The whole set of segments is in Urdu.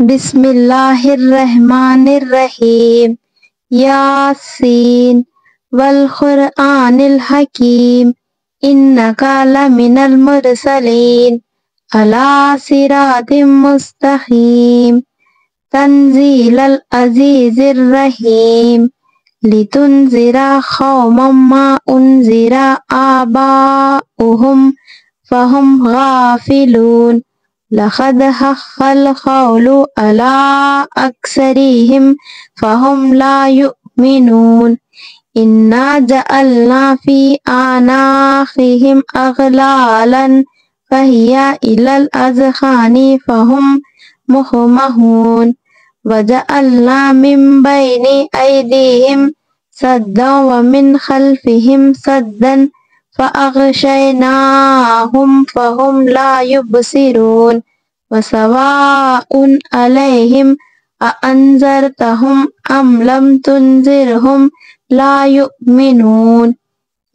بسم اللہ الرحمن الرحیم یاسین والقرآن الحکیم انک لمن المرسلین علی صراط مستقیم تنزیل العزیز الرحیم لتنذر قوما ما انذر آباؤہم فہم غافلون لقد حق القول على أكثرهم فهم لا يؤمنون إنا جعلنا في أعناقهم أغلالا فهي إلى الأذقان فهم مقمحون وجعلنا من بين أيديهم سدا ومن خلفهم سدا فأغشيناهم فهم لا يبصرون وسواء عليهم أأنذرتهم أم لم تنذرهم لا يؤمنون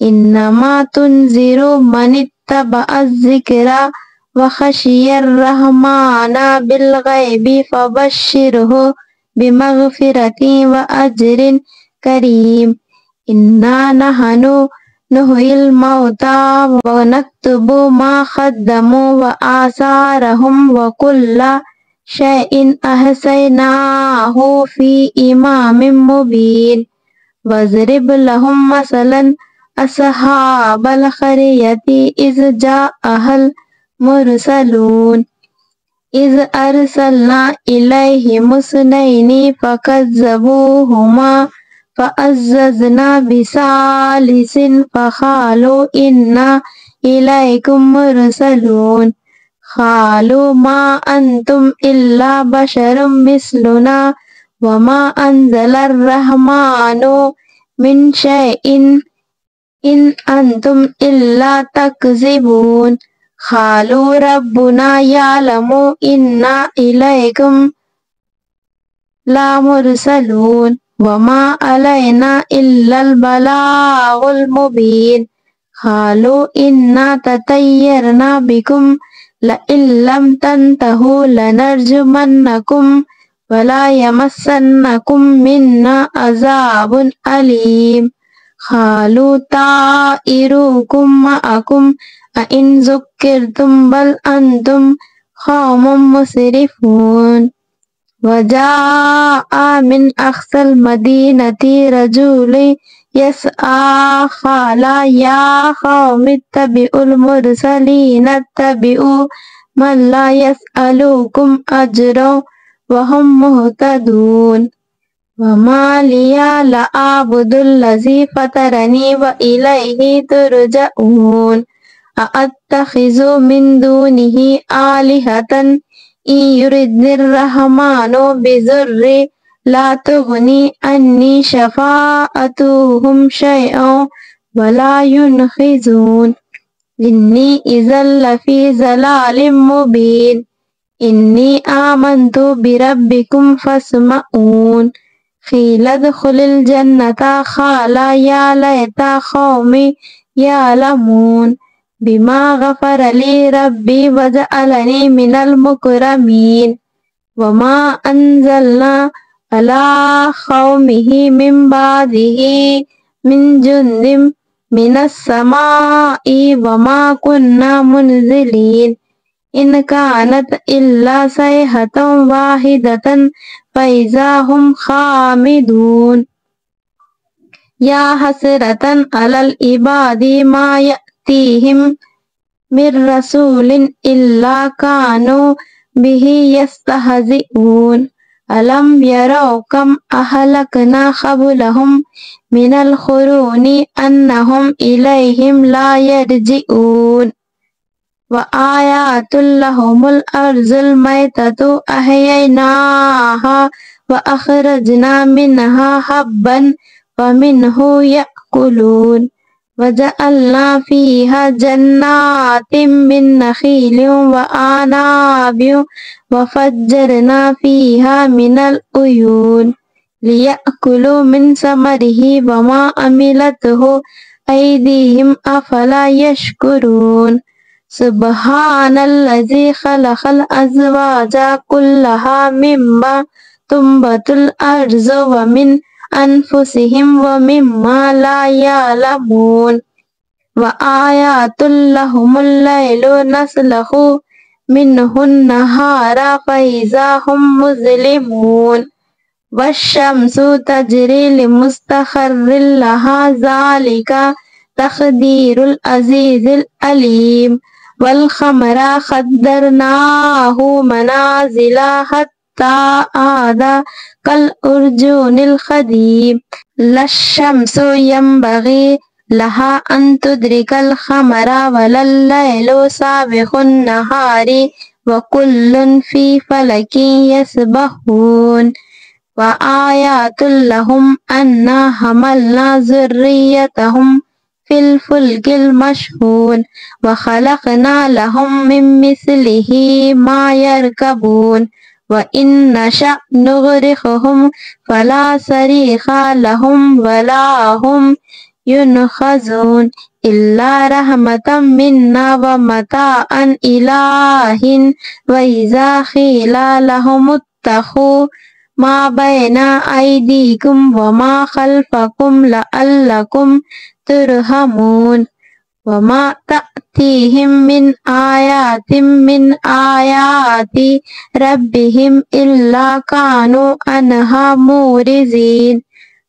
إنما تنذر من اتبع الذكر وخشي الرحمن بالغيب فبشره بمغفرة وأجر كريم إنا نحن نحيي الموتى ونكتب ما قدموا وآثارهم وكل شيء أحصيناه في إمام مبين واضرب لهم مثلا أصحاب القرية إذ جاءها المرسلون إذ أرسلنا إليهم اثنين فكذبوهما فعززنا بثالث فقالوا إنا إليكم مرسلون قالوا ما أنتم إلا بشر مثلنا وما أنزل الرحمن من شيء إن أنتم إلا تكذبون قالوا ربنا يعلم إنا إليكم لمرسلون وما علينا إلا البلاغ المبين قالوا إنا تطيرنا بكم لئن لم تنتهوا لنرجمنكم ولا يمسنكم منا عذاب أليم قالوا طائركم معكم أئن ذكرتم بل أنتم قوم مسرفون وجاء من أقصى المدينة رجل يسعى قال يا قوم اتبعوا المرسلين اتبعوا من لا يسألكم أجرا وهم مهتدون وما لي لا أعبد الذي فطرني وإليه ترجعون أأتخذ من دونه آلهة إن يردني الرحمن بضر لا تغني عني شفاعتهم شيئا ولا ينقذون إني إذا لفي ضلال مبين إني آمنت بربكم فاسمعون قيل ادخل الجنة قال يا ليت قومي يعلمون بما غفر لي ربي وجعلني من المكرمين وما أنزلنا على قومه من بعده من جند من السماء وما كنا منزلين إن كانت إلا صيحة واحدة فإذا هم خامدون يا حسرة على العباد ما يأتيهم من رسول إلا كانوا به يستهزئون ألم يروا كم أهلكنا قبلهم من القرون أنهم إليهم لا يرجعون وآيات لهم الأرض الميتة أحييناها وأخرجنا منها حبا ومنه يأكلون وجعلنا فيها جنات من نخيل وأعناب وفجرنا فيها من العيون ليأكلوا من ثمره وما عملته أيديهم أفلا يشكرون سبحان الذي خلق الأزواج كلها مما تنبت الأرض ومن أنفسهم ومما لا يعلمون وآيات لهم الليل نسلخ منه النهار فإذا هم مظلمون والشمس تجري لمستقر لها ذلك تقدير العزيز العليم والقمر قدرناه منازل حتى عاد كالأرجون القديم لا الشمس ينبغي لها أن تدرك القمر ولا الليل سابق النهار وكل في فلك يسبحون وآيات لهم أنا حملنا ذريتهم في الفلك المشحون وخلقنا لهم من مثله ما يركبون وإن نشأ نغرقهم فلا صريخ لهم ولا هم ينقذون إلا رحمة منا ومتاعا إلى حين وإذا قيل لهم اتقوا ما بين أيديكم وما خلفكم لعلكم ترحمون وما تأتيهم من آيات من آيات ربهم إلا كانوا عنها معرضين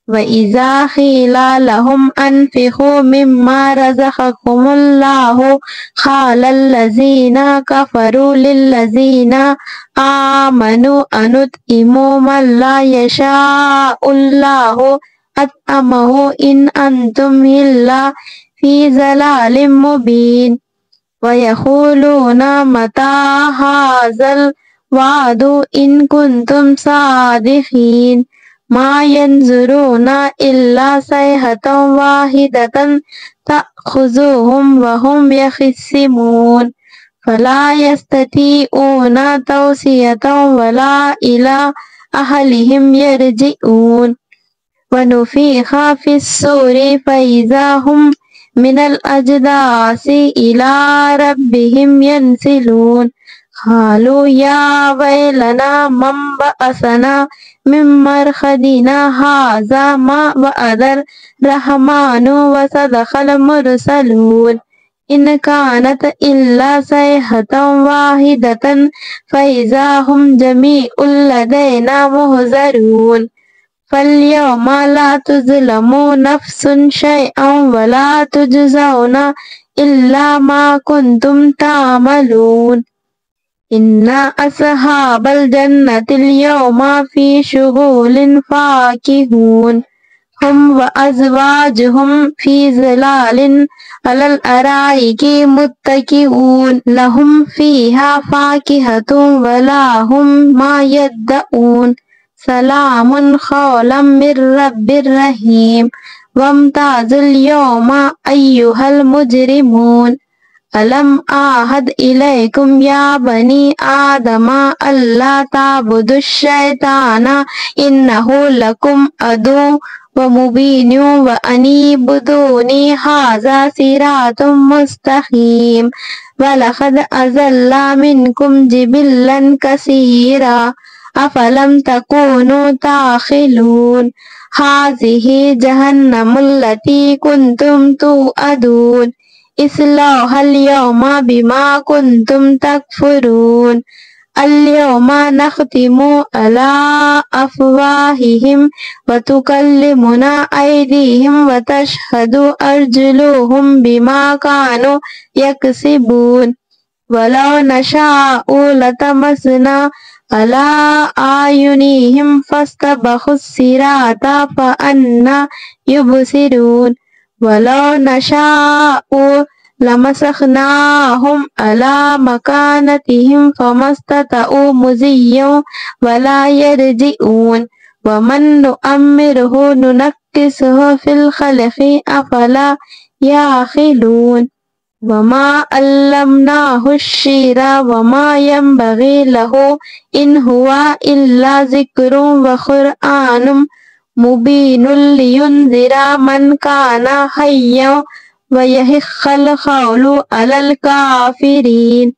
وإذا قيل لهم أنفقوا مما رزقكم الله قال الذين كفروا للذين آمنوا أنطعم من لا يشاء الله أطعمه إن أنتم إلا في ضلال مبين ويقولون متى هذا الوعد إن كنتم صادقين ما ينظرون إلا صيحة واحدة تأخذهم وهم يخصمون فلا يستطيعون توصية ولا إلى أهلهم يرجعون ونفخ في الصور فإذا هم من الأجداث إلى ربهم ينسلون قالوا يا ويلنا من بعثنا من مرقدنا هذا ما وعد الرحمن وصدق المرسلون إن كانت إلا صيحة واحدة فإذا هم جميع لدينا محضرون فاليوم لا تظلم نفس شيئا ولا تجزون إلا ما كنتم تعملون إن أصحاب الجنة اليوم في شغل فاكهون هم وأزواجهم في ظلال على الأرائك متكئون لهم فيها فاكهة ولا هم ما يدعون سلام قولا من رب رحيم وامتازوا اليوم أيها المجرمون ألم أعهد إليكم يا بني آدم ألا تعبدوا الشيطان إنه لكم عدو ومبين وأن اعبدوني هذا صراط مستقيم ولقد أضل منكم جبلا كثيرا أفلم تكونوا تعقلون هذه جهنم التي كنتم توعدون اصلوها اليوم بما كنتم تكفرون اليوم نختم على أفواههم وتكلمنا أيديهم وتشهد أرجلهم بما كانوا يكسبون ولو نشاء لطمسنا على أعينهم فاستبقوا الصراط فأنى يبصرون ولو نشاء لمسخناهم على مكانتهم فما استطاعوا مضيا ولا يرجعون ومن نؤمره ننكسه في الخلق أفلا يعقلون وما علمناه الشعر وما ينبغي له إن هو إلا ذكر وقرآن مبين لينذر من كان حيا ويحق القول على الكافرين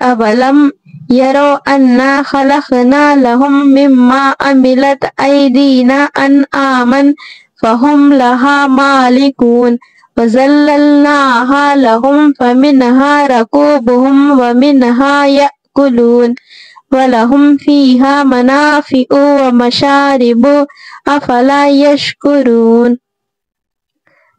أولم يروا أنا خلقنا لهم مما عملت أيدينا أنعاما فهم لها مالكون وذللناها لهم فمنها ركوبهم ومنها يأكلون ولهم فيها منافع ومشارب أفلا يشكرون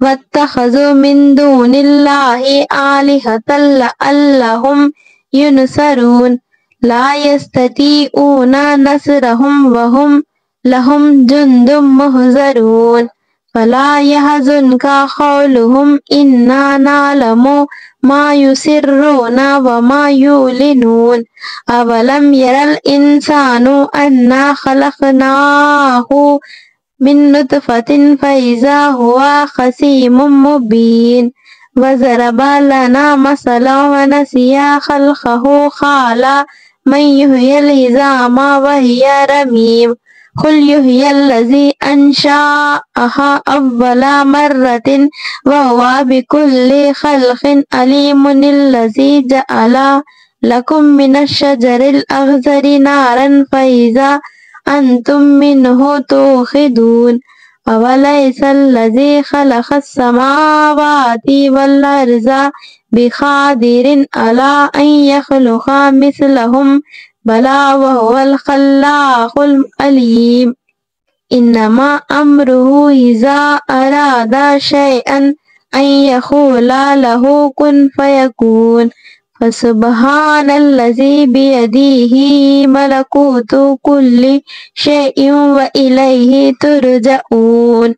واتخذوا من دون الله آلهة لعلهم ينصرون لا يستطيعون نصرهم وهم لهم جند محضرون فلا يحزنك قولهم إنا نعلم ما يسرون وما يعلنون أولم ير الإنسان أنا خلقناه من نطفة فإذا هو خصيم مبين وضرب لنا مثلا ونسي خلقه قال من يحيي العظام وهي رميم قل يحيي الذي أنشأها أول مرة وهو بكل خلق عليم الذي جعل لكم من الشجر الأخضر نارا فإذا أنتم منه توقدون أوليس الذي خلق السماوات والأرض بقادر على أن يخلق مثلهم بلى وهو الخلاق العليم إنما أمره إذا أراد شيئا أن يقول له كن فيكون فسبحان الذي بيده ملكوت كل شيء وإليه ترجعون